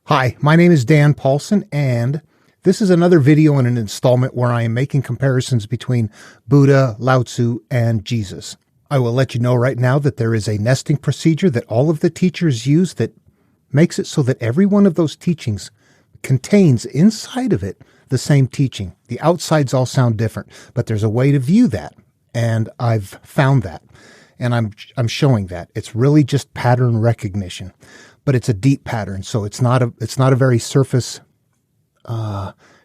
Hi, my name is Dan Paulson, and this is another video in an installment where I am making comparisons between Buddha, Lao Tzu, and Jesus. I will let you know right now that there is a nesting procedure that all of the teachers use that makes it so that every one of those teachings contains inside of it the same teaching. The outsides all sound different, but there's a way to view that, and I've found that, and I'm showing that. It's really just pattern recognition. But it's a deep pattern, so it's not a very surface,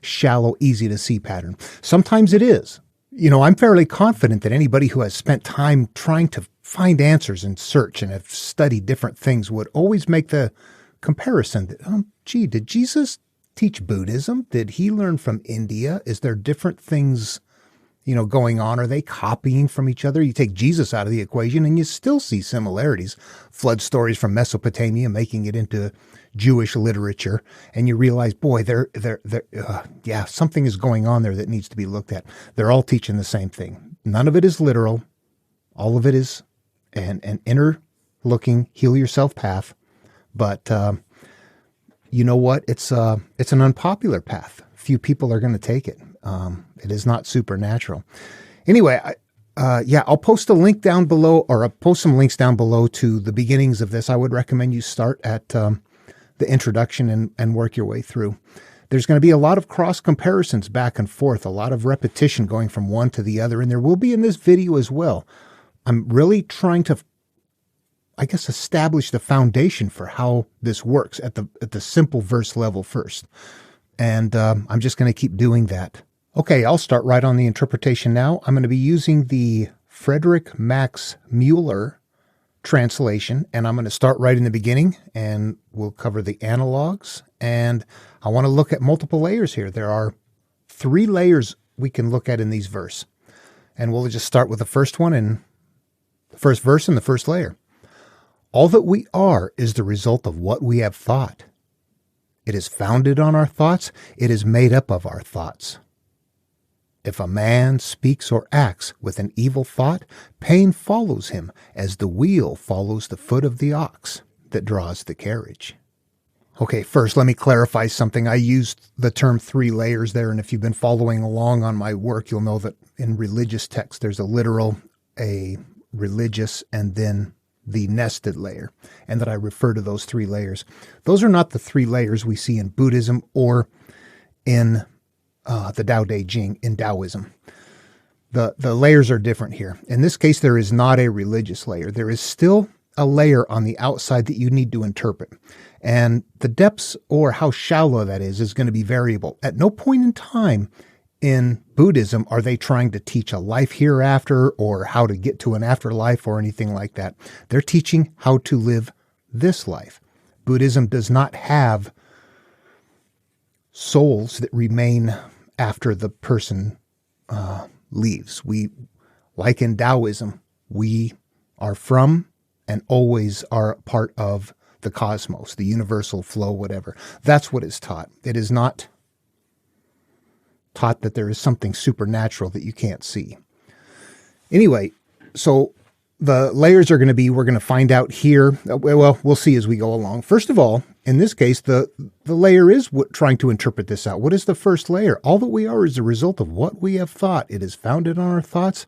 shallow, easy to see pattern. Sometimes it is. You know, I'm fairly confident that anybody who has spent time trying to find answers and search and have studied different things would always make the comparison that, gee, did Jesus teach Buddhism? Did he learn from India? Is there different things, going on? Are they copying from each other? You take Jesus out of the equation and you still see similarities. Flood stories from Mesopotamia making it into Jewish literature. And you realize, boy, something is going on there that needs to be looked at. They're all teaching the same thing. None of it is literal. All of it is an inner looking, heal yourself path. But you know what? It's an unpopular path. Few people are going to take it. It is not supernatural. Anyway, I'll post a link down below, or I'll post some links down below to the beginnings of this. I would recommend you start at the introduction and work your way through. There's going to be a lot of cross comparisons back and forth, a lot of repetition going from one to the other, and there will be in this video as well. I'm really trying to, establish the foundation for how this works at the simple verse level first. And I'm just going to keep doing that. Okay, I'll start right on the interpretation now. I'm going to be using the Frederick Max Mueller translation, and I'm going to start right in the beginning, and we'll cover the analogs. And I want to look at multiple layers here. There are 3 layers we can look at in these verses. And we'll just start with the first one and the first verse and the first layer. All that we are is the result of what we have thought. It is founded on our thoughts. It is made up of our thoughts. If a man speaks or acts with an evil thought, pain follows him as the wheel follows the foot of the ox that draws the carriage. Okay, first let me clarify something. I used the term 3 layers there, and if you've been following along on my work, you'll know that in religious text there's a literal, a religious, and then the nested layer, and that I refer to those 3 layers. Those are not the 3 layers we see in Buddhism or in the Tao Te Ching in Taoism. The layers are different here. In this case, there is not a religious layer. There is still a layer on the outside that you need to interpret. And the depths or how shallow that is going to be variable. At no point in time in Buddhism are they trying to teach a life hereafter or how to get to an afterlife or anything like that. They're teaching how to live this life. Buddhism does not have souls that remain after the person leaves. We, like in Taoism, we are from and always are part of the cosmos, the universal flow, whatever. That's what is taught. It is not taught that there is something supernatural that you can't see. Anyway, so the layers are going to be, we're going to find out here. Well, we'll see as we go along. First of all, in this case, the layer is trying to interpret this out. What is the first layer? All that we are is the result of what we have thought. It is founded on our thoughts,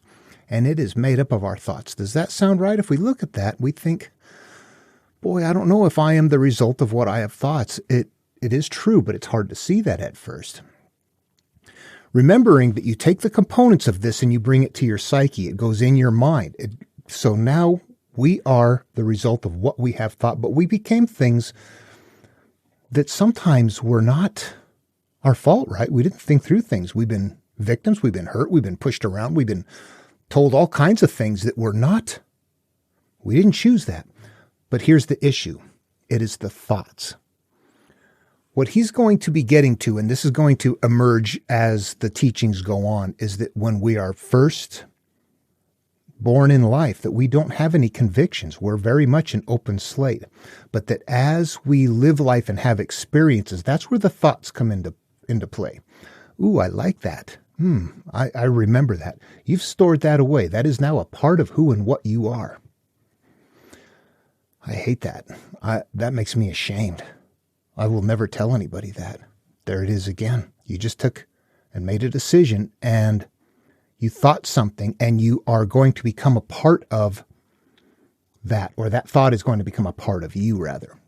and it is made up of our thoughts. Does that sound right? If we look at that, we think, boy, I don't know if I am the result of what I have thoughts. It is true, but it's hard to see that at first. Remembering that you take the components of this and you bring it to your psyche. It goes in your mind. So now we are the result of what we have thought, but we became things that sometimes were not our fault, right? We didn't think through things. We've been victims. We've been hurt. We've been pushed around. We've been told all kinds of things that were not. We didn't choose that. But here's the issue. It is the thoughts. What he's going to be getting to, and this is going to emerge as the teachings go on, is that when we are first born in life, that we don't have any convictions. We're very much an open slate. But that as we live life and have experiences, that's where the thoughts come into play. Ooh, I like that. I remember that. You've stored that away. That is now a part of who and what you are. I hate that. That makes me ashamed. I will never tell anybody that. There it is again. You just took and made a decision, and you thought something, and you are going to become a part of that, or that thought is going to become a part of you, rather.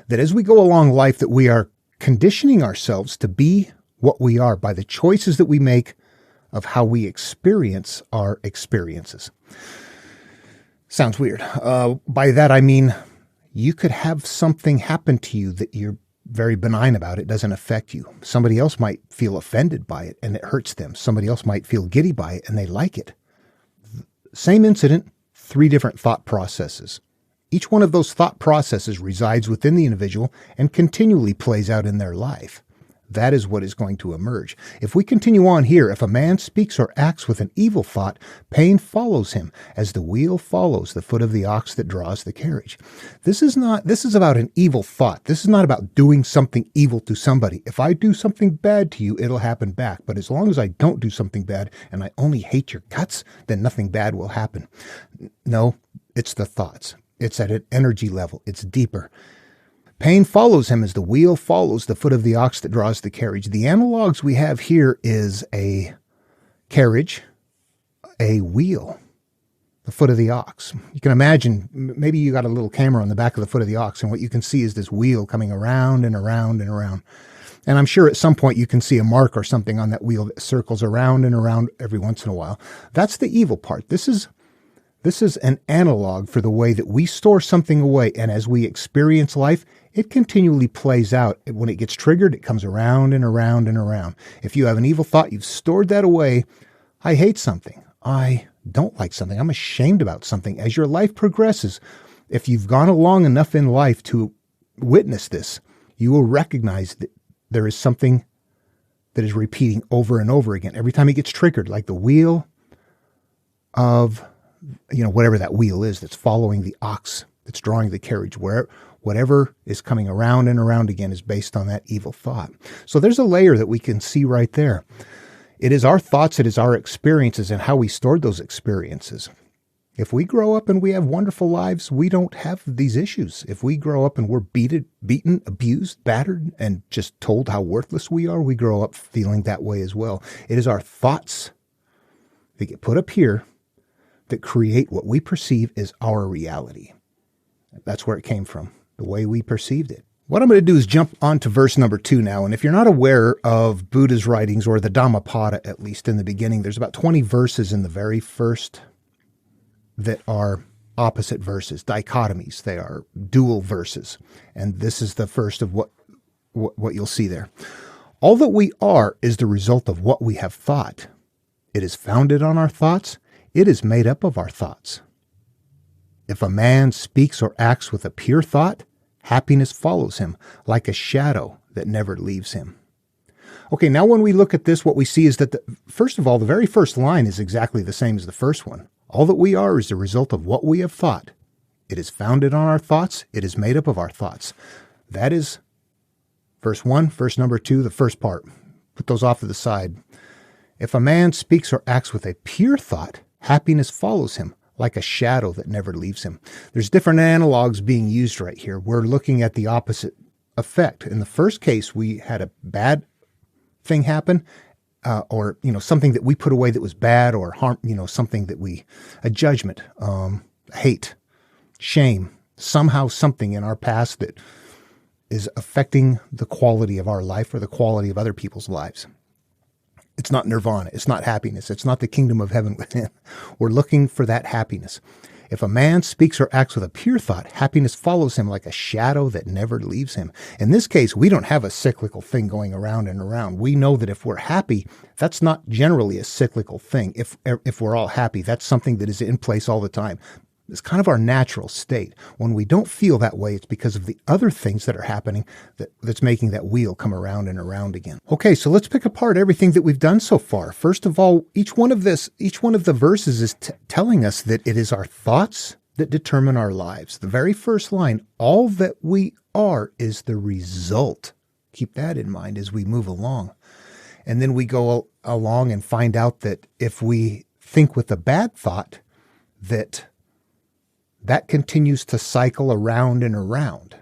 That as we go along life, that we are conditioning ourselves to be what we are by the choices that we make of how we experience our experiences. Sounds weird. By that, I mean, you could have something happen to you that you're very benign about. It doesn't affect you. Somebody else might feel offended by it and it hurts them. Somebody else might feel giddy by it and they like it. Same incident, 3 different thought processes. Each one of those thought processes resides within the individual and continually plays out in their life. That is what is going to emerge. If we continue on here, if a man speaks or acts with an evil thought, pain follows him, as the wheel follows the foot of the ox that draws the carriage. This is about an evil thought. This is not about doing something evil to somebody. If I do something bad to you, it'll happen back. But as long as I don't do something bad and I only hate your guts, then nothing bad will happen. No, it's the thoughts. It's at an energy level. It's deeper. Pain follows him as the wheel follows the foot of the ox that draws the carriage. The analogs we have here is a carriage, a wheel, the foot of the ox. You can imagine, maybe you got a little camera on the back of the foot of the ox, and what you can see is this wheel coming around and around and around. And I'm sure at some point you can see a mark or something on that wheel that circles around and around every once in a while. That's the evil part. This is an analog for the way that we store something away, and as we experience life, it continually plays out. When it gets triggered, it comes around and around and around. If you have an evil thought, you've stored that away. I hate something. I don't like something. I'm ashamed about something. As your life progresses, if you've gone along enough in life to witness this, you will recognize that there is something that is repeating over and over again. Every time it gets triggered, like the wheel of, whatever that wheel is that's following the ox that's drawing the carriage, whatever is coming around and around again is based on that evil thought. So there's a layer that we can see right there. It is our thoughts, it is our experiences and how we stored those experiences. If we grow up and we have wonderful lives, we don't have these issues. If we grow up and we're beaten, abused, battered, and just told how worthless we are, we grow up feeling that way as well. It is our thoughts that get put up here that create what we perceive as our reality. That's where it came from, the way we perceived it. What I'm going to do is jump on to verse number 2 now. And if you're not aware of Buddha's writings, or the Dhammapada, at least in the beginning, there's about 20 verses in the very first that are opposite verses, dichotomies. They are dual verses. And this is the first of what you'll see there. All that we are is the result of what we have thought. It is founded on our thoughts. It is made up of our thoughts. If a man speaks or acts with a pure thought, happiness follows him like a shadow that never leaves him. Okay, now when we look at this, what we see is that, first of all, the very first line is exactly the same as the first one. All that we are is the result of what we have thought. It is founded on our thoughts. It is made up of our thoughts. That is verse 1, verse number 2, the first part. Put those off to the side. If a man speaks or acts with a pure thought, happiness follows him like a shadow that never leaves him. There's different analogs being used right here. We're looking at the opposite effect. In the first case, we had a bad thing happen, or something that we put away that was bad, or harm, something that a judgment, hate, shame, somehow something in our past that is affecting the quality of our life or the quality of other people's lives. It's not nirvana. It's not happiness. It's not the kingdom of heaven within. We're looking for that happiness. If a man speaks or acts with a pure thought, happiness follows him like a shadow that never leaves him. In this case, we don't have a cyclical thing going around and around. We know that if we're happy, that's not generally a cyclical thing. If we're all happy, that's something that is in place all the time. It's kind of our natural state. When we don't feel that way, it's because of the other things that are happening that's making that wheel come around and around again. Okay, so let's pick apart everything that we've done so far. First of all, each one of the verses is telling us that it is our thoughts that determine our lives. The very first line, all that we are is the result. Keep that in mind as we move along. And then we go along and find out that if we think with a bad thought, that continues to cycle around and around.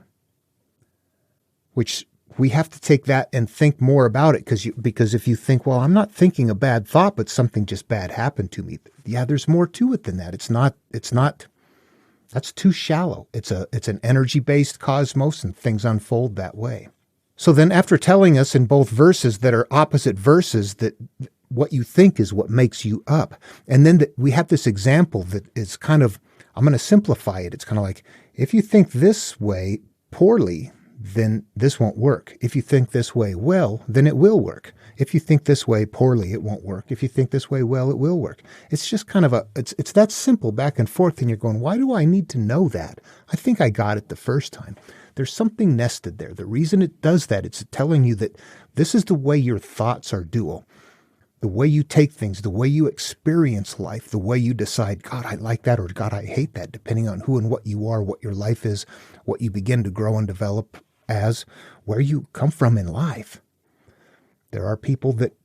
which we have to take that and think more about it, because if you think, well, I'm not thinking a bad thought, but something just bad happened to me. Yeah, there's more to it than that. It's not, that's too shallow. It's an energy-based cosmos, and things unfold that way. So then after telling us in both verses that are opposite verses that what you think is what makes you up, and then we have this example that is kind of, I'm going to simplify it. It's kind of like, if you think this way poorly, then this won't work. If you think this way well, then it will work. If you think this way poorly, it won't work. If you think this way well, it will work. It's just kind of it's that simple back and forth, and you're going, why do I need to know that? I think I got it the first time. There's something nested there. The reason it does that, it's telling you that this is the way your thoughts are dual. The way you take things, the way you experience life, the way you decide, God, I like that, or God, I hate that, depending on who and what you are, what your life is, what you begin to grow and develop as, where you come from in life. There are people that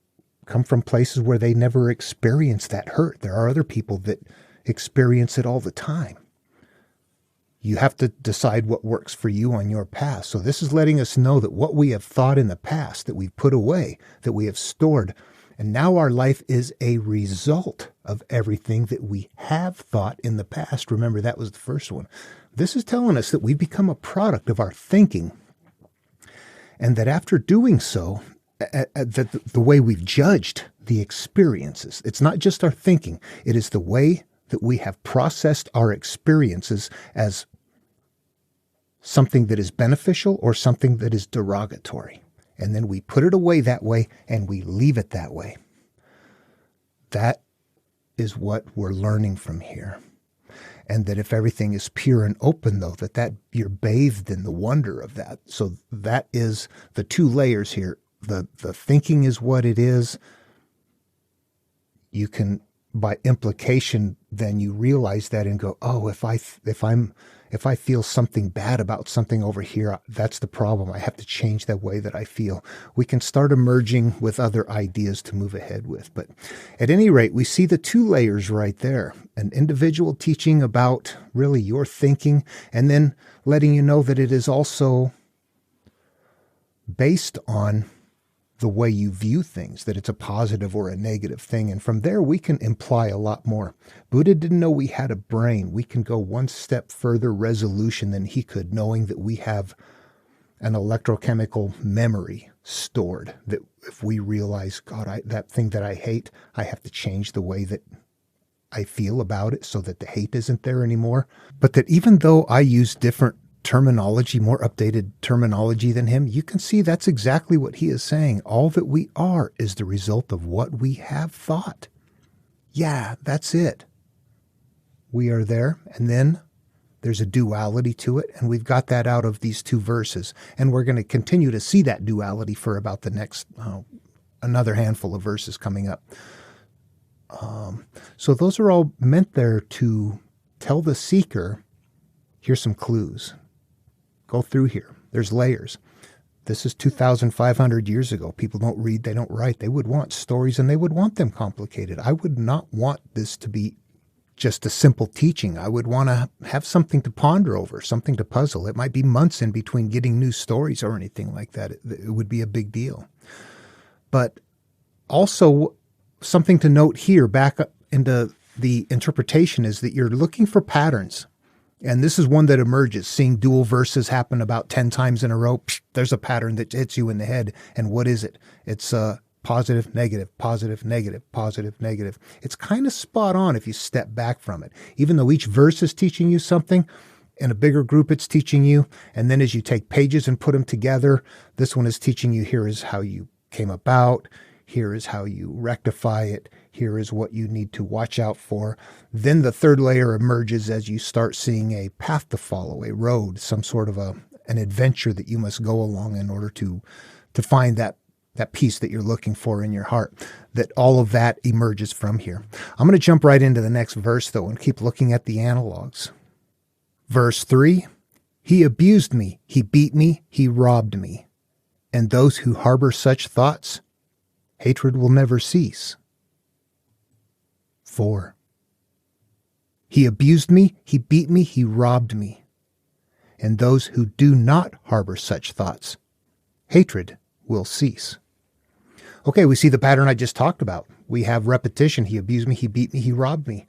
come from places where they never experience that hurt. There are other people that experience it all the time. You have to decide what works for you on your path. So this is letting us know that what we have thought in the past, that we've put away, that we have stored, and now our life is a result of everything that we have thought in the past. Remember, that was the first one. This is telling us that we become a product of our thinking, and that after doing so, that the way we've judged the experiences, it's not just our thinking, it is the way that we have processed our experiences as something that is beneficial or something that is derogatory. And then we put it away that way, and we leave it that way. That is what we're learning from here. And that if everything is pure and open, though, that you're bathed in the wonder of that. So that is the two layers here. The thinking is what it is. You can, by implication, then you realize that and go, oh, if I feel something bad about something over here, that's the problem. I have to change the way that I feel. We can start emerging with other ideas to move ahead with. But at any rate, we see the two layers right there. An individual teaching about really your thinking, and then letting you know that it is also based on the way you view things, that it's a positive or a negative thing. And from there, we can imply a lot more. Buddha didn't know we had a brain. We can go one step further resolution than he could, knowing that we have an electrochemical memory stored, that if we realize, God, that thing that I hate, I have to change the way that I feel about it so that the hate isn't there anymore. But that even though I use different terminology, more updated terminology than him, you can see that's exactly what he is saying. All that we are is the result of what we have thought. Yeah, that's it. We are there, and then there's a duality to it, and we've got that out of these two verses. And we're going to continue to see that duality for about the next, another handful of verses coming up. So those are all meant there to tell the seeker, here's some clues. Go through here. There's layers. This is 2,500 years ago. People don't read, they don't write. They would want stories, and they would want them complicated. I would not want this to be just a simple teaching. I would want to have something to ponder over, something to puzzle. It might be months in between getting new stories or anything like that. It would be a big deal. But also, something to note here, back into the interpretation, is that you're looking for patterns. And this is one that emerges. Seeing dual verses happen about 10 times in a row, there's a pattern that hits you in the head. And what is it? It's positive, negative, positive, negative, positive, negative. It's kind of spot on if you step back from it. Even though each verse is teaching you something, in a bigger group it's teaching you. And then as you take pages and put them together, this one is teaching you, here is how you came about. Here is how you rectify it. Here is what you need to watch out for. Then the third layer emerges as you start seeing a path to follow, a road, some sort of an adventure that you must go along in order to find that peace that you're looking for in your heart. That all of that emerges from here. I'm going to jump right into the next verse, though, and keep looking at the analogs. Verse 3, he abused me, he beat me, he robbed me. And those who harbor such thoughts, hatred will never cease. 4. He abused me, he beat me, he robbed me. And those who do not harbor such thoughts, hatred will cease. Okay, we see the pattern I just talked about. We have repetition. He abused me, he beat me, he robbed me.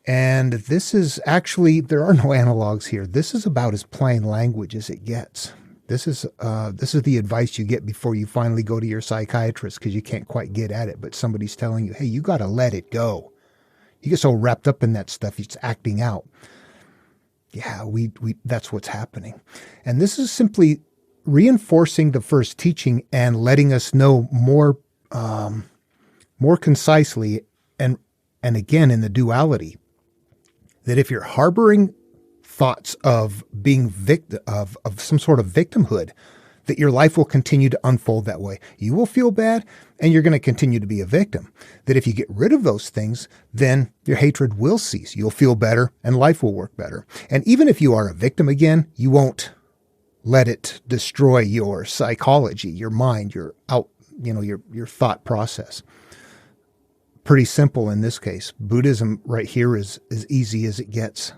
And this is actually, there are no analogs here. This is about as plain language as it gets. This is the advice you get before you finally go to your psychiatrist because you can't quite get at it. But somebody's telling you, hey, you got to let it go. You get so wrapped up in that stuff, it's acting out. Yeah, that's what's happening. And this is simply reinforcing the first teaching and letting us know more concisely and again in the duality that if you're harboring thoughts of being of some sort of victimhood, that your life will continue to unfold that way. You will feel bad and you're going to continue to be a victim. That if you get rid of those things, then your hatred will cease. You'll feel better and life will work better. And even if you are a victim again, you won't let it destroy your psychology, your mind, your thought process. Pretty simple in this case. Buddhism right here is as easy as it gets.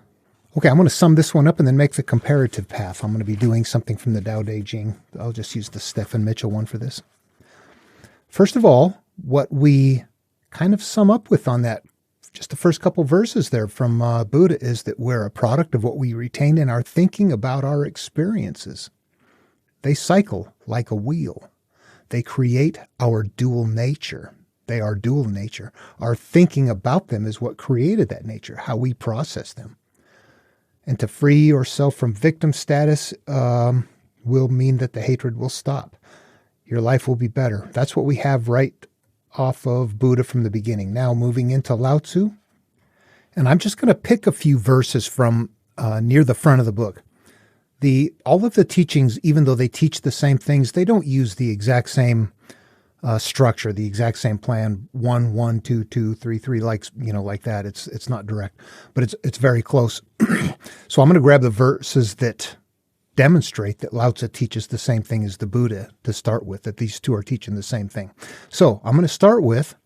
Okay, I'm going to sum this one up and then make the comparative path. I'm going to be doing something from the Tao Te Ching. I'll just use the Stephen Mitchell one for this. First of all, what we kind of sum up with on that, just the first couple verses there from Buddha, is that we're a product of what we retain in our thinking about our experiences. They cycle like a wheel. They create our dual nature. They are dual nature. Our thinking about them is what created that nature, how we process them. And to free yourself from victim status will mean that the hatred will stop. Your life will be better. That's what we have right off of Buddha from the beginning. Now moving into Lao Tzu. And I'm just going to pick a few verses from near the front of the book. All of the teachings, even though they teach the same things, they don't use the exact same structure, the exact same plan, 1, 1, 2, 2, 3, 3, like that. It's not direct, but it's very close. So I'm going to grab the verses that demonstrate that Lao Tzu teaches the same thing as the Buddha to start with, that these two are teaching the same thing. So I'm going to start with,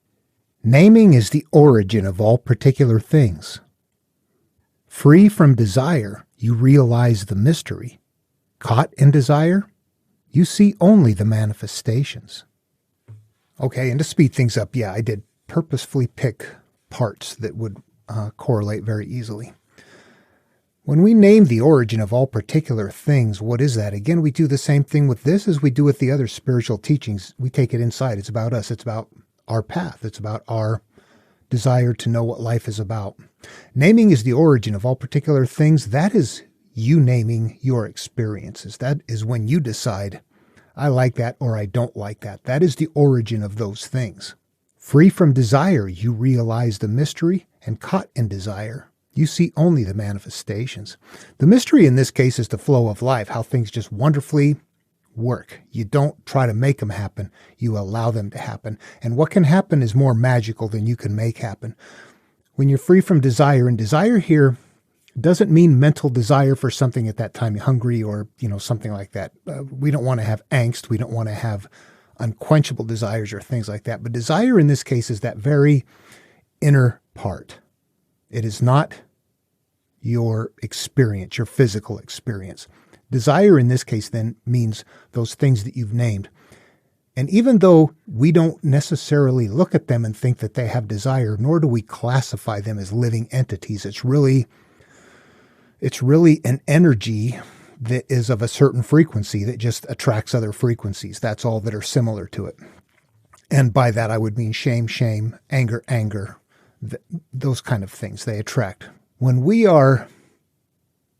naming is the origin of all particular things. Free from desire, you realize the mystery. Caught in desire, you see only the manifestations. Okay, and to speed things up, yeah, I did purposefully pick parts that would correlate very easily. When we name the origin of all particular things, what is that? Again, we do the same thing with this as we do with the other spiritual teachings. We take it inside. It's about us. It's about our path. It's about our desire to know what life is about. Naming is the origin of all particular things. That is you naming your experiences. That is when you decide, I like that or I don't like that. That is the origin of those things. Free from desire, you realize the mystery, and caught in desire, you see only the manifestations. The mystery in this case is the flow of life, how things just wonderfully work. You don't try to make them happen. You allow them to happen. And what can happen is more magical than you can make happen. When you're free from desire, and desire here doesn't mean mental desire for something at that time, hungry or, something like that. We don't want to have angst. We don't want to have unquenchable desires or things like that. But desire in this case is that very inner part. It is not your experience, your physical experience. Desire in this case then means those things that you've named. And even though we don't necessarily look at them and think that they have desire, nor do we classify them as living entities, it's really an energy that is of a certain frequency that just attracts other frequencies. That's all that are similar to it. And by that I would mean shame, shame, anger, anger, those kind of things they attract. When we are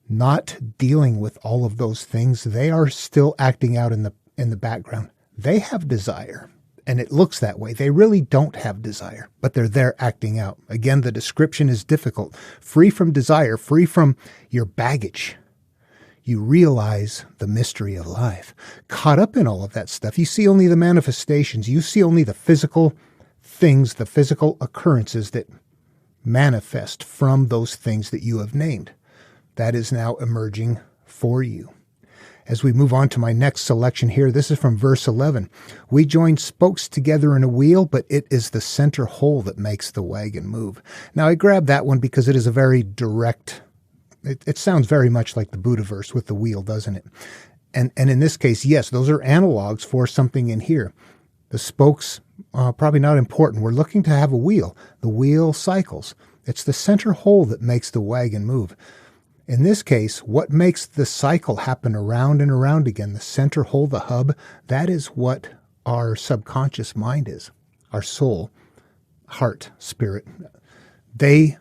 not dealing with all of those things, they are still acting out in the background. They have desire, and it looks that way. They really don't have desire, but they're there acting out. Again, the description is difficult. Free from desire, free from your baggage, you realize the mystery of life. Caught up in all of that stuff, you see only the manifestations. You see only the physical things, the physical occurrences that manifest from those things that you have named. That is now emerging for you. As we move on to my next selection here, this is from verse 11. We join spokes together in a wheel, but it is the center hole that makes the wagon move. Now, I grabbed that one because it is a very direct, it sounds very much like the Buddha verse with the wheel, doesn't it? And in this case, yes, those are analogs for something in here. The spokes, probably not important. We're looking to have a wheel. The wheel cycles. It's the center hole that makes the wagon move. In this case, what makes the cycle happen around and around again, the center hole, the hub, that is what our subconscious mind is, our soul, heart, spirit. They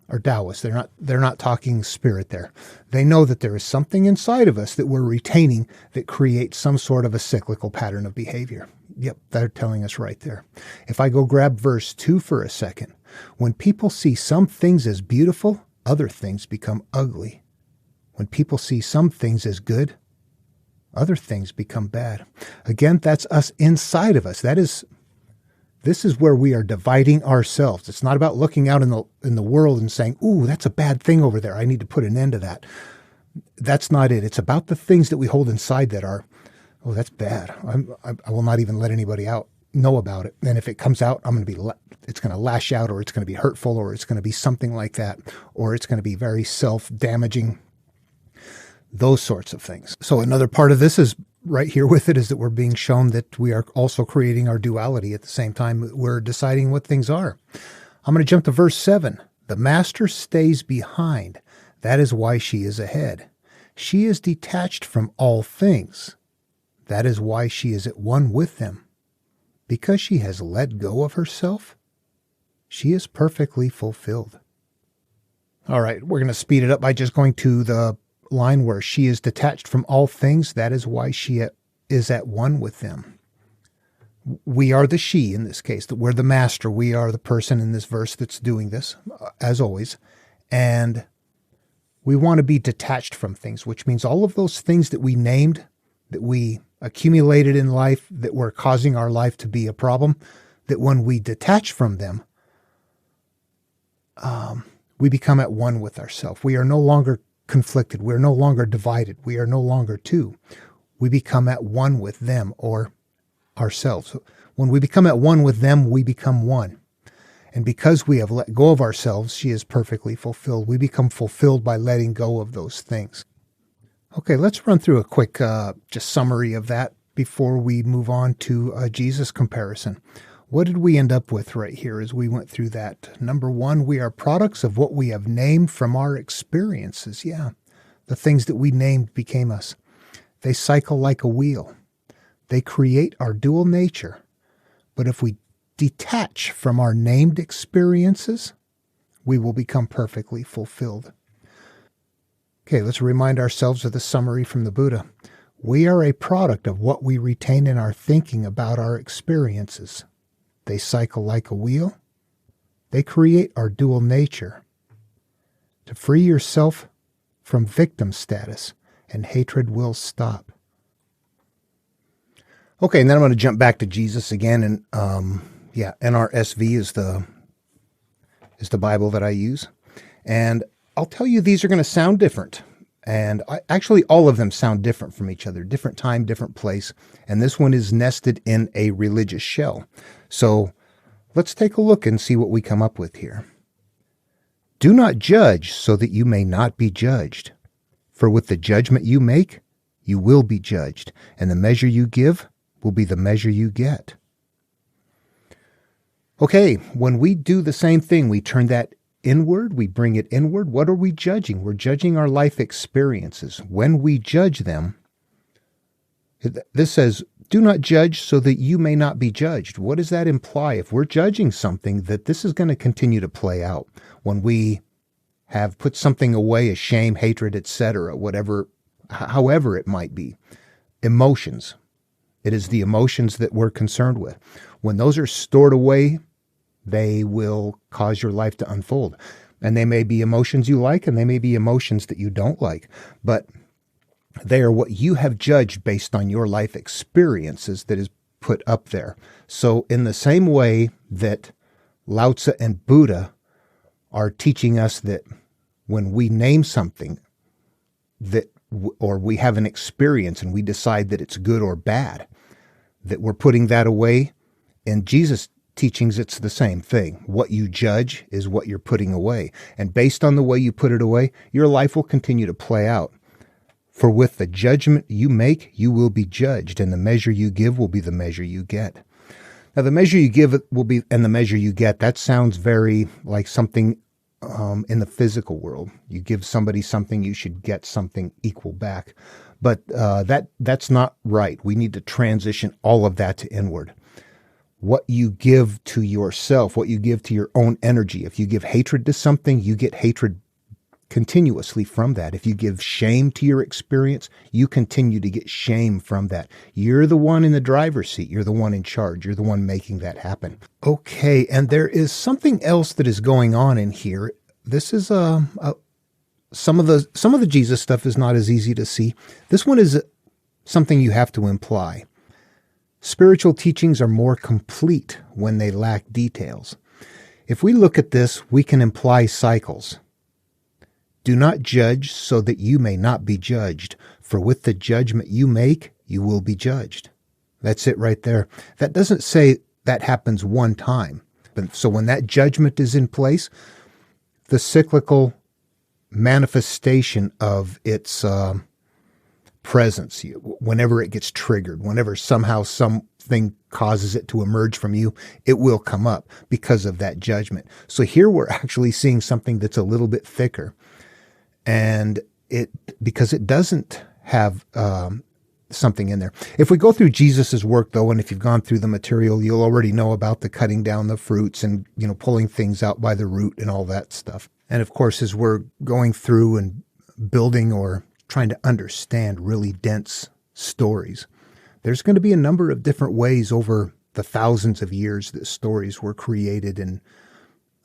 are Taoists. They're not talking spirit there. They know that there is something inside of us that we're retaining that creates some sort of a cyclical pattern of behavior. Yep, they're telling us right there. If I go grab verse 2 for a second, when people see some things as beautiful, other things become ugly. When people see some things as good, other things become bad. Again, that's us inside of us. This is where we are dividing ourselves. It's not about looking out in the world and saying, ooh, that's a bad thing over there. I need to put an end to that. That's not it. It's about the things that we hold inside that are, oh, that's bad. I will not even let anybody out know about it. And if it comes out, it's going to lash out, or it's going to be hurtful, or it's going to be something like that, or it's going to be very self-damaging, those sorts of things. So another part of this is right here with it is that we're being shown that we are also creating our duality at the same time we're deciding what things are. I'm going to jump to verse 7. The master stays behind. That is why she is ahead. She is detached from all things. That is why she is at one with them. Because she has let go of herself, she is perfectly fulfilled. All right, we're going to speed it up by just going to the line where she is detached from all things. That is why she is at one with them. We are the she in this case, that we're the master. We are the person in this verse that's doing this, as always. And we want to be detached from things, which means all of those things that we named, that we accumulated in life, that were causing our life to be a problem, that when we detach from them, we become at one with ourselves. We are no longer conflicted. We're no longer divided. We are no longer two. We become at one with them or ourselves. When we become at one with them, we become one. And because we have let go of ourselves, she is perfectly fulfilled. We become fulfilled by letting go of those things. Okay, let's run through a quick just summary of that before we move on to a Jesus comparison. What did we end up with right here as we went through that? Number 1, we are products of what we have named from our experiences. Yeah, the things that we named became us. They cycle like a wheel. They create our dual nature. But if we detach from our named experiences, we will become perfectly fulfilled. Okay, let's remind ourselves of the summary from the Buddha. We are a product of what we retain in our thinking about our experiences. They cycle like a wheel. They create our dual nature. To free yourself from victim status, and hatred will stop. Okay, and then I'm going to jump back to Jesus again, and NRSV is the Bible that I use, and I'll tell you these are going to sound different, and actually all of them sound different from each other, different time, different place, and this one is nested in a religious shell. So let's take a look and see what we come up with here. Do not judge so that you may not be judged, for with the judgment you make, you will be judged, and the measure you give will be the measure you get. Okay, when we do the same thing, we turn that inward, we bring it inward. What are we judging? We're judging our life experiences. When we judge them, this says, do not judge so that you may not be judged. What does that imply? If we're judging something, that this is going to continue to play out. When we have put something away, a shame, hatred, etc., whatever, however it might be, emotions. It is the emotions that we're concerned with. When those are stored away, they will cause your life to unfold. And they may be emotions you like, and they may be emotions that you don't like. But they are what you have judged based on your life experiences that is put up there. So in the same way that Lao Tzu and Buddha are teaching us that when we name something or we have an experience and we decide that it's good or bad, that we're putting that away. In Jesus' teachings, it's the same thing. What you judge is what you're putting away. And based on the way you put it away, your life will continue to play out For with the judgment you make, you will be judged, and the measure you give will be the measure you get. Now, the measure you give will be, and the measure you get, that sounds very like something in the physical world. You give somebody something, you should get something equal back. But that's not right. We need to transition all of that to inward. What you give to yourself, what you give to your own energy. If you give hatred to something, you get hatred continuously from that. If you give shame to your experience, you continue to get shame from that. You're the one in the driver's seat. You're the one in charge. You're the one making that happen. Okay, and there is something else that is going on in here. This is some of the Jesus stuff is not as easy to see. This one is something you have to imply. Spiritual teachings are more complete when they lack details. If we look at this, we can imply cycles. Do not judge so that you may not be judged, for with the judgment you make, you will be judged. That's it right there. That doesn't say that happens one time. So when that judgment is in place, the cyclical manifestation of its presence, whenever it gets triggered, whenever somehow something causes it to emerge from you, it will come up because of that judgment. So here we're actually seeing something that's a little bit thicker. And because it doesn't have something in there. If we go through Jesus's work, though, and if you've gone through the material, you'll already know about the cutting down the fruits and, pulling things out by the root and all that stuff. And of course, as we're going through and building or trying to understand really dense stories, there's going to be a number of different ways over the thousands of years that stories were created and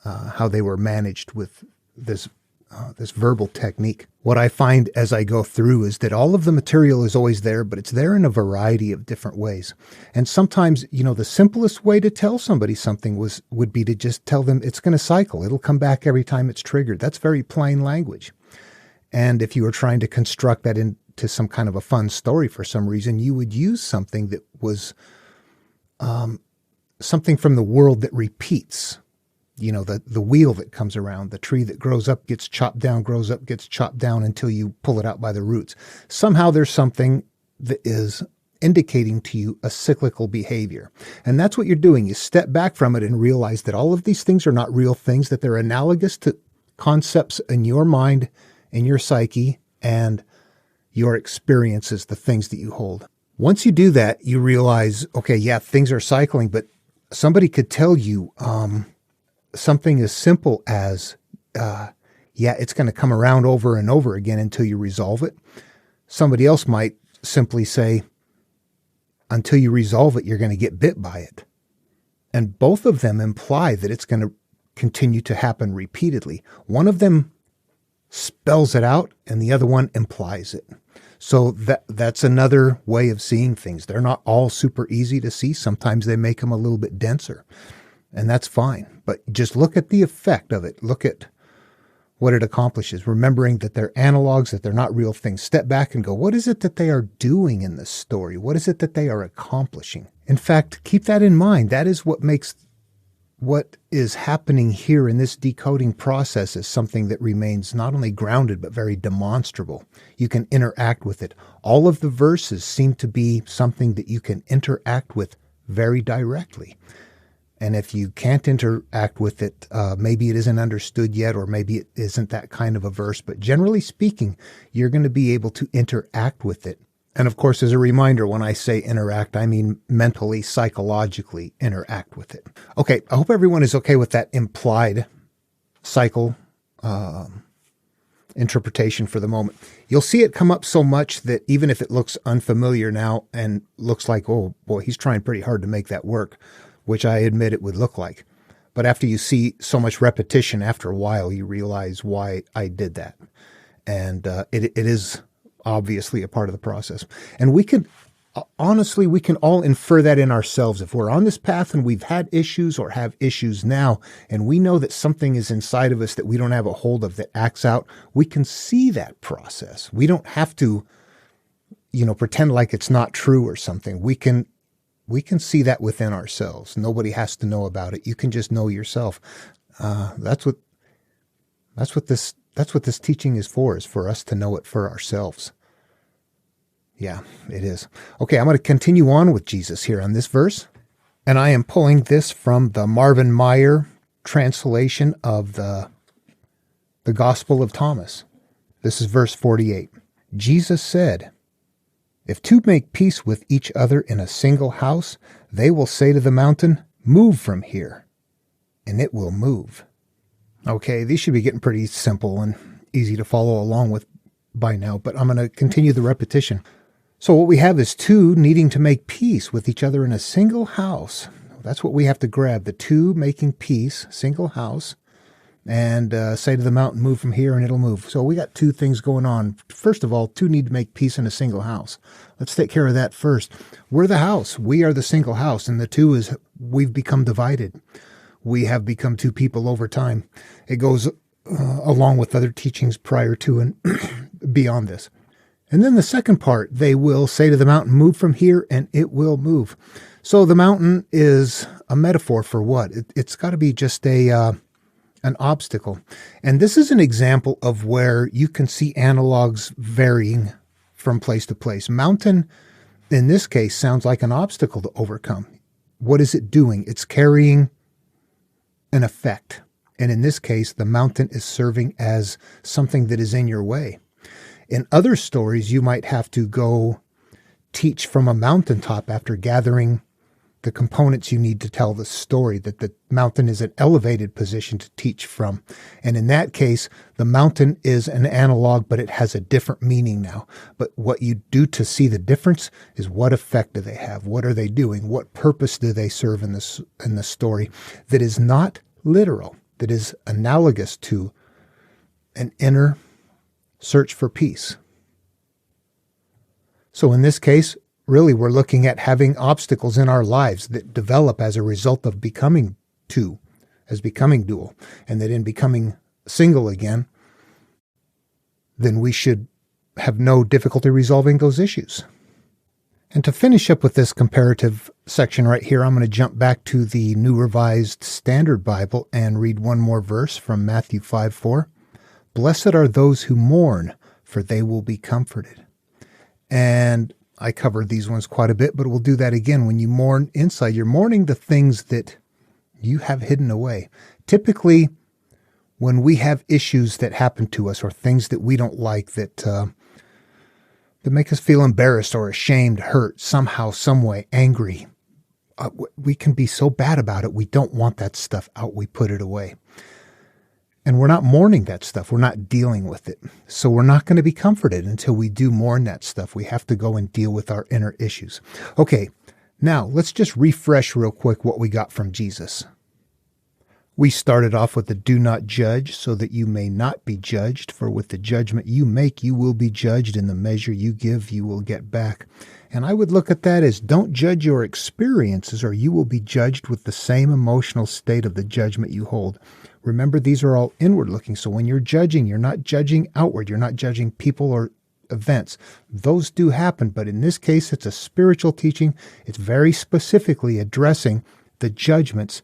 how they were managed with this verbal technique. What I find as I go through is that all of the material is always there, but it's there in a variety of different ways. And sometimes, the simplest way to tell somebody something would be to just tell them it's going to cycle. It'll come back every time it's triggered. That's very plain language. And if you were trying to construct that into some kind of a fun story for some reason, you would use something that was something from the world that repeats. The wheel that comes around, the tree that grows up, gets chopped down, grows up, gets chopped down until you pull it out by the roots. Somehow there's something that is indicating to you a cyclical behavior. And that's what you're doing. You step back from it and realize that all of these things are not real things, that they're analogous to concepts in your mind, in your psyche, and your experiences, the things that you hold. Once you do that, you realize, okay, yeah, things are cycling, but somebody could tell you, something as simple as, it's going to come around over and over again until you resolve it. Somebody else might simply say, until you resolve it, you're going to get bit by it. And both of them imply that it's going to continue to happen repeatedly. One of them spells it out and the other one implies it. So that's another way of seeing things. They're not all super easy to see. Sometimes they make them a little bit denser. And that's fine. But just look at the effect of it. Look at what it accomplishes, remembering that they're analogs, that they're not real things. Step back and go, what is it that they are doing in this story? What is it that they are accomplishing? In fact, keep that in mind. That is what makes what is happening here in this decoding process is something that remains not only grounded, but very demonstrable. You can interact with it. All of the verses seem to be something that you can interact with very directly. And if you can't interact with it, maybe it isn't understood yet, or maybe it isn't that kind of a verse. But generally speaking, you're going to be able to interact with it. And of course, as a reminder, when I say interact, I mean mentally, psychologically interact with it. Okay, I hope everyone is okay with that implied cycle interpretation for the moment. You'll see it come up so much that even if it looks unfamiliar now and looks like, oh boy, he's trying pretty hard to make that work, which I admit it would look like. But after you see so much repetition, after a while, you realize why I did that. And it is obviously a part of the process. And we can all infer that in ourselves. If we're on this path and we've had issues or have issues now, and we know that something is inside of us that we don't have a hold of that acts out, we can see that process. We don't have to, pretend like it's not true or something. We can see that within ourselves. Nobody has to know about it. You can just know yourself. That's what this teaching is for us to know it for ourselves. Yeah, it is. Okay, I'm going to continue on with Jesus here on this verse. And I am pulling this from the Marvin Meyer translation of the Gospel of Thomas. This is verse 48. Jesus said, "If two make peace with each other in a single house, they will say to the mountain, 'Move from here,' and it will move." Okay, these should be getting pretty simple and easy to follow along with by now, but I'm going to continue the repetition. So what we have is two needing to make peace with each other in a single house. That's what we have to grab, the two making peace, single house, and say to the mountain, "Move from here," and it'll move. So we got two things going on. First of all, two need to make peace in a single house. Let's take care of that first. We're the house. We are the single house, and the two is we've become divided. We have become two people over time. It goes along with other teachings prior to and beyond this. And then the second part, they will say to the mountain, "Move from here," and it will move. So the mountain is a metaphor for what? It's got to be just an obstacle. And this is an example of where you can see analogs varying from place to place. Mountain, in this case, sounds like an obstacle to overcome. What is it doing? It's carrying an effect. And in this case, the mountain is serving as something that is in your way. In other stories, you might have to go teach from a mountaintop after gathering the components you need to tell the story, that the mountain is an elevated position to teach from. And in that case, the mountain is an analog, but it has a different meaning now. But what you do to see the difference is what effect do they have? What are they doing? What purpose do they serve in the story that is not literal, that is analogous to an inner search for peace. So in this case, really we're looking at having obstacles in our lives that develop as a result of becoming two, as becoming dual, and that in becoming single again, then we should have no difficulty resolving those issues. And to finish up with this comparative section right here, I'm going to jump back to the New Revised Standard Bible and read one more verse from Matthew 5:4. "Blessed are those who mourn, for they will be comforted." And I covered these ones quite a bit, but we'll do that again. When you mourn inside, you're mourning the things that you have hidden away. Typically, when we have issues that happen to us or things that we don't like that make us feel embarrassed or ashamed, hurt, somehow, some way, angry, we can be so bad about it. We don't want that stuff out. We put it away. And we're not mourning that stuff. We're not dealing with it. So we're not going to be comforted until we do mourn that stuff. We have to go and deal with our inner issues. Okay, now let's just refresh real quick what we got from Jesus. We started off with the "do not judge so that you may not be judged. For with the judgment you make, you will be judged. In the measure you give, you will get back." And I would look at that as don't judge your experiences or you will be judged with the same emotional state of the judgment you hold. Remember, these are all inward looking. So when you're judging, you're not judging outward. You're not judging people or events. Those do happen. But in this case, it's a spiritual teaching. It's very specifically addressing the judgments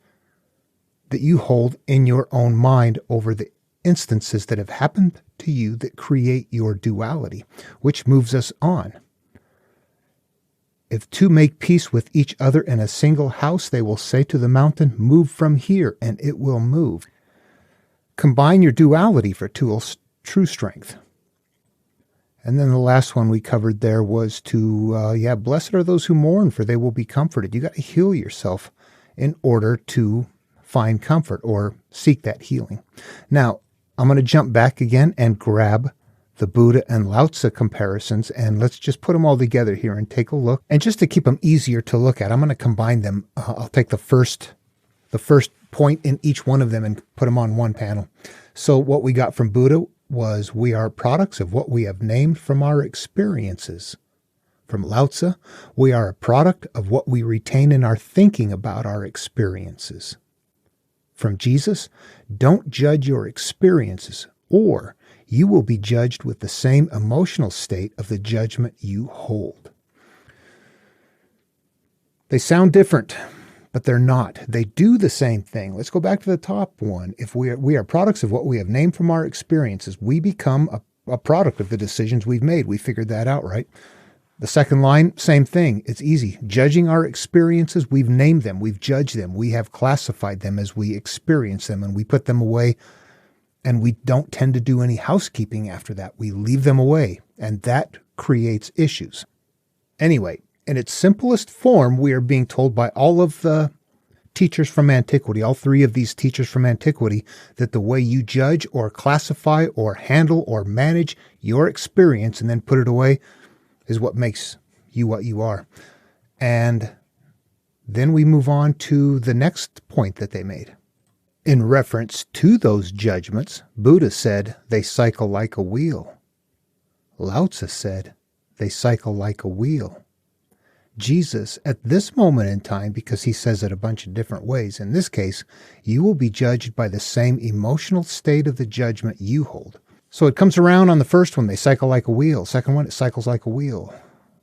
that you hold in your own mind over the instances that have happened to you that create your duality, which moves us on. "If two make peace with each other in a single house, they will say to the mountain, 'Move from here,' and it will move." Combine your duality for true strength. And then the last one we covered there was blessed are those who mourn, for they will be comforted. You got to heal yourself in order to find comfort or seek that healing. Now, I'm going to jump back again and grab the Buddha and Lao Tzu comparisons, and let's just put them all together here and take a look. And just to keep them easier to look at, I'm going to combine them. I'll take the first point in each one of them and put them on one panel. So what we got from Buddha was, "We are products of what we have named from our experiences." From Lao Tzu, "We are a product of what we retain in our thinking about our experiences." From Jesus, "Don't judge your experiences, or you will be judged with the same emotional state of the judgment you hold." They sound different, but they're not. They do the same thing. Let's go back to the top one. If we are products of what we have named from our experiences, we become a product of the decisions we've made. We figured that out, right? The second line, same thing. It's easy. Judging our experiences, we've named them, we've judged them, we have classified them as we experience them, and we put them away, and we don't tend to do any housekeeping after that. We leave them away, and that creates issues. Anyway, in its simplest form, we are being told by all of the teachers from antiquity, all three of these teachers from antiquity, that the way you judge or classify or handle or manage your experience and then put it away is what makes you what you are. And then we move on to the next point that they made. In reference to those judgments, Buddha said they cycle like a wheel. Lao Tzu said they cycle like a wheel. Jesus, at this moment in time, because he says it a bunch of different ways, in this case, you will be judged by the same emotional state of the judgment you hold. So it comes around on the first one, they cycle like a wheel. Second one, it cycles like a wheel.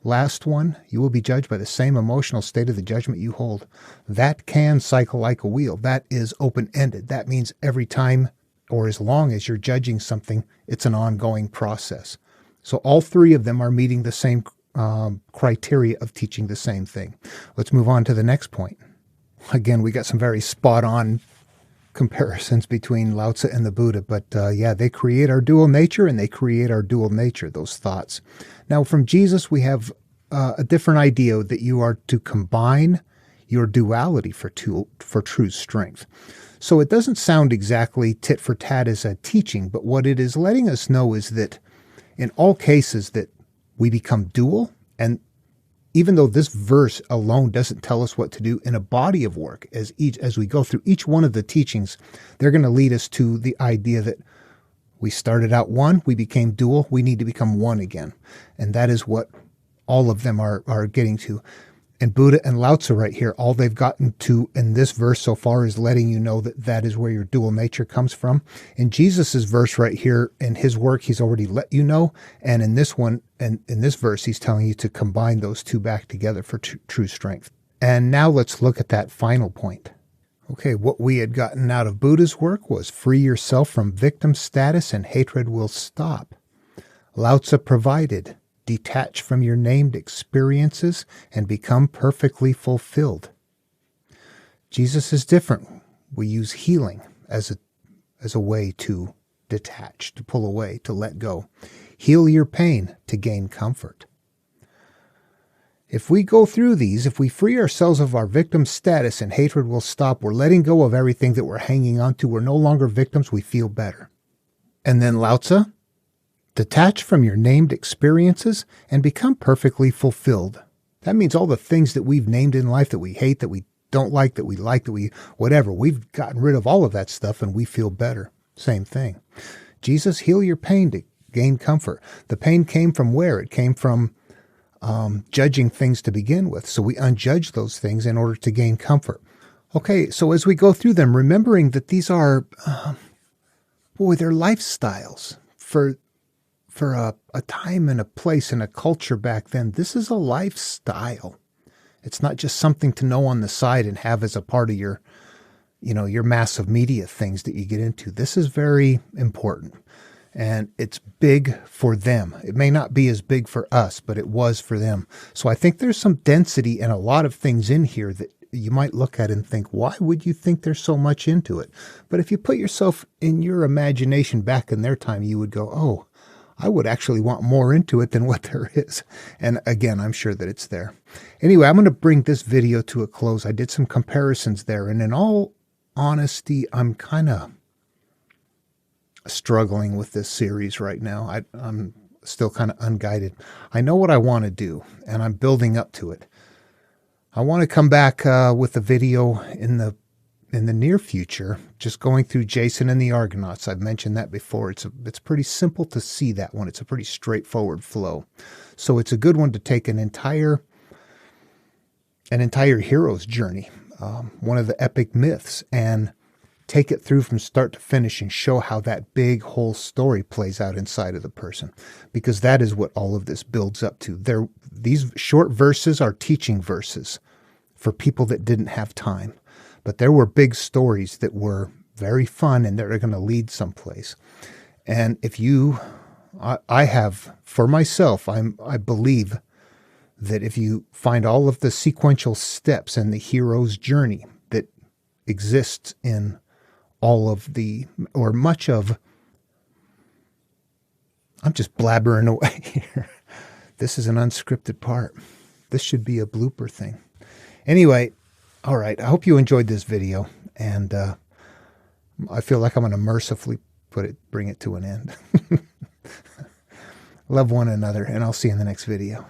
Last one, you will be judged by the same emotional state of the judgment you hold. That can cycle like a wheel. That is open-ended. That means every time or as long as you're judging something, it's an ongoing process. So all three of them are meeting the same criteria of teaching the same thing. Let's move on to the next point. Again, we got some very spot-on comparisons between Lao Tzu and the Buddha, but yeah, they create our dual nature and they create our dual nature, those thoughts. Now, from Jesus, we have a different idea that you are to combine your duality for true strength. So it doesn't sound exactly tit for tat as a teaching, but what it is letting us know is that in all cases that we become dual, and even though this verse alone doesn't tell us what to do, in a body of work, as we go through each one of the teachings, they're going to lead us to the idea that we started out one, we became dual, we need to become one again. And that is what all of them are getting to. And Buddha and Lao Tzu right here, all they've gotten to in this verse so far is letting you know that that is where your dual nature comes from. In Jesus's verse right here, in his work, he's already let you know. And in this one, and in this verse, he's telling you to combine those two back together for true strength. And now let's look at that final point. Okay, what we had gotten out of Buddha's work was free yourself from victim status and hatred will stop. Lao Tzu provided detach from your named experiences and become perfectly fulfilled. Jesus is different. We use healing as a way to detach, to pull away, to let go. Heal your pain to gain comfort. If we go through these, if we free ourselves of our victim status and hatred will stop, we're letting go of everything that we're hanging on to. We're no longer victims. We feel better. And then Lao Tzu, detach from your named experiences and become perfectly fulfilled. That means all the things that we've named in life that we hate, that we don't like, that we whatever. We've gotten rid of all of that stuff and we feel better. Same thing. Jesus, heal your pain to gain comfort. The pain came from where? It came from judging things to begin with. So we unjudge those things in order to gain comfort. Okay, so as we go through them, remembering that these are, they're lifestyles for a time and a place and a culture back then. This is a lifestyle. It's not just something to know on the side and have as a part of your massive media things that you get into. This is very important. And it's big for them. It may not be as big for us, but it was for them. So I think there's some density and a lot of things in here that you might look at and think, why would you think there's so much into it? But if you put yourself in your imagination back in their time, you would go, oh, I would actually want more into it than what there is. And again, I'm sure that it's there. Anyway, I'm going to bring this video to a close. I did some comparisons there. And in all honesty, I'm kind of struggling with this series right now. I'm still kind of unguided. I know what I want to do, and I'm building up to it. I want to come back with a video in the near future, just going through Jason and the Argonauts. I've mentioned that before. It's pretty simple to see that one. It's a pretty straightforward flow. So it's a good one to take an entire hero's journey, one of the epic myths, and take it through from start to finish and show how that big whole story plays out inside of the person, because that is what all of this builds up to. These short verses are teaching verses for people that didn't have time, but there were big stories that were very fun and they're going to lead someplace. And I have, for myself, I believe that if you find all of the sequential steps in the hero's journey that exists in all of the, or much of, I'm just blabbering away here. This is an unscripted part. This should be a blooper thing. Anyway, all right. I hope you enjoyed this video, and I feel like I'm going to mercifully bring it to an end. Love one another, and I'll see you in the next video.